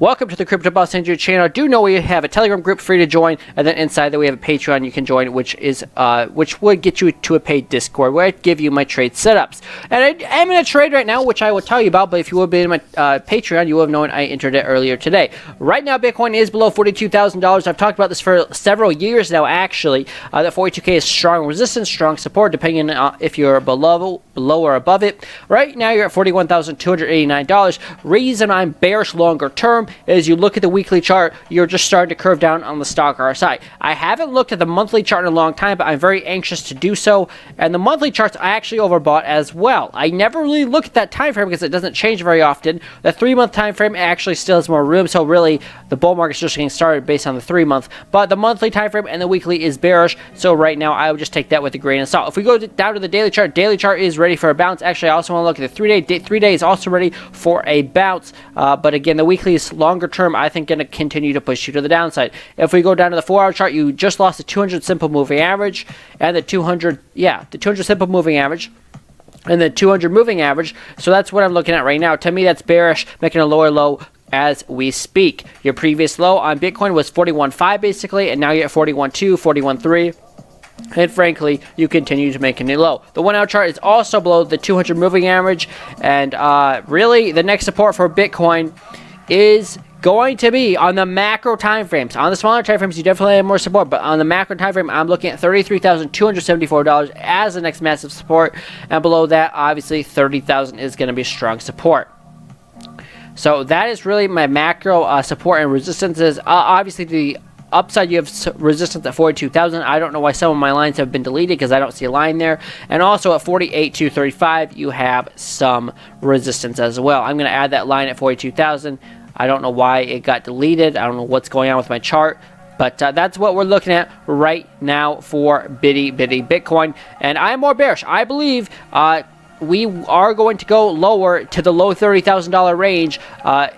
Welcome to the Crypto Boss Ninja channel. Do know we have a Telegram group free to join, and then inside that we have a Patreon you can join, which would get you to a paid Discord where I give you my trade setups. And I am in a trade right now, which I will tell you about. But if you would have been in my Patreon, you would have known I entered it earlier today. Right now, Bitcoin is below $42,000. I've talked about this for several years now. Actually, that 42K is strong resistance, strong support, depending on if you're below or above it. Right now, you're at $41,289. Reason I'm bearish longer term is you look at the weekly chart, you're just starting to curve down on the stock RSI. I haven't looked at the monthly chart in a long time, but I'm very anxious to do so. And the monthly charts I actually overbought as well. I never really look at that time frame because it doesn't change very often. The 3-month time frame actually still has more room, so really the bull market's just getting started based on the 3-month. But the monthly time frame and the weekly is bearish, so right now I would just take that with a grain of salt. If we go down to the daily chart is ready for a bounce. Actually, I also want to look at the 3-day. 3-day is also ready for a bounce, but again, the weekly is longer term, I think, going to continue to push you to the downside. If we go down to the 4-hour chart, you just lost the 200 simple moving average and the 200 simple moving average and the 200 moving average. So that's what I'm looking at right now. To me, that's bearish, making a lower low as we speak. Your previous low on Bitcoin was 41.5 basically, and now you're at 41.2, 41.3. And frankly, you continue to make a new low. The 1-hour chart is also below the 200 moving average. And really, the next support for Bitcoin is going to be on the macro time frames. On the smaller time frames, you definitely have more support. But on the macro time frame, I'm looking at $33,274 as the next massive support. And below that, obviously, $30,000 is going to be strong support. So that is really my macro support and resistances. Obviously, the upside, you have resistance at 42,000. I don't know why some of my lines have been deleted because I don't see a line there. And also at 48,235, you have some resistance as well. I'm going to add that line at 42,000. I don't know why it got deleted. I don't know what's going on with my chart. But that's what we're looking at right now for Bitcoin. And I'm more bearish. I believe we are going to go lower to the low $30,000 range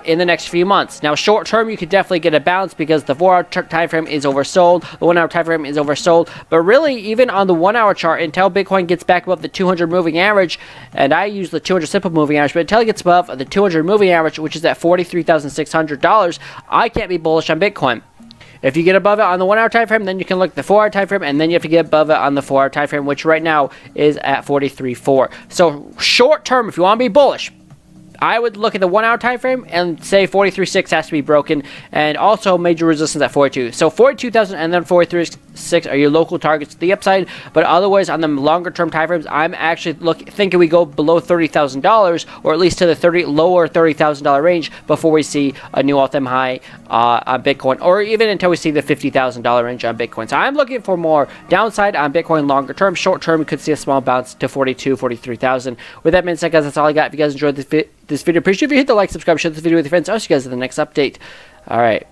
in the next few months. Now, short term, you could definitely get a bounce because the 4-hour time frame is oversold. The 1-hour time frame is oversold. But really, even on the 1-hour chart, until Bitcoin gets back above the 200 moving average, and I use the 200 simple moving average, but until it gets above the 200 moving average, which is at $43,600, I can't be bullish on Bitcoin. If you get above it on the 1-hour time frame, then you can look at the 4-hour time frame, and then you have to get above it on the 4-hour time frame, which right now is at 43.4. So short term, if you want to be bullish, I would look at the 1-hour time frame and say 43.6 has to be broken, and also major resistance at 42. So 42,000 and then 43.6 are your local targets to the upside. But otherwise, on the longer term time frames, I'm actually thinking we go below $30,000, or at least to the lower $30,000 range before we see a new all-time high on Bitcoin, or even until we see the $50,000 range on Bitcoin. So I'm looking for more downside on Bitcoin longer term. Short term, we could see a small bounce to 42, 43,000. With that being said, guys, that's all I got. If you guys enjoyed this video, appreciate if you hit the like, subscribe, share this video with your friends. I'll see you guys in the next update. All right.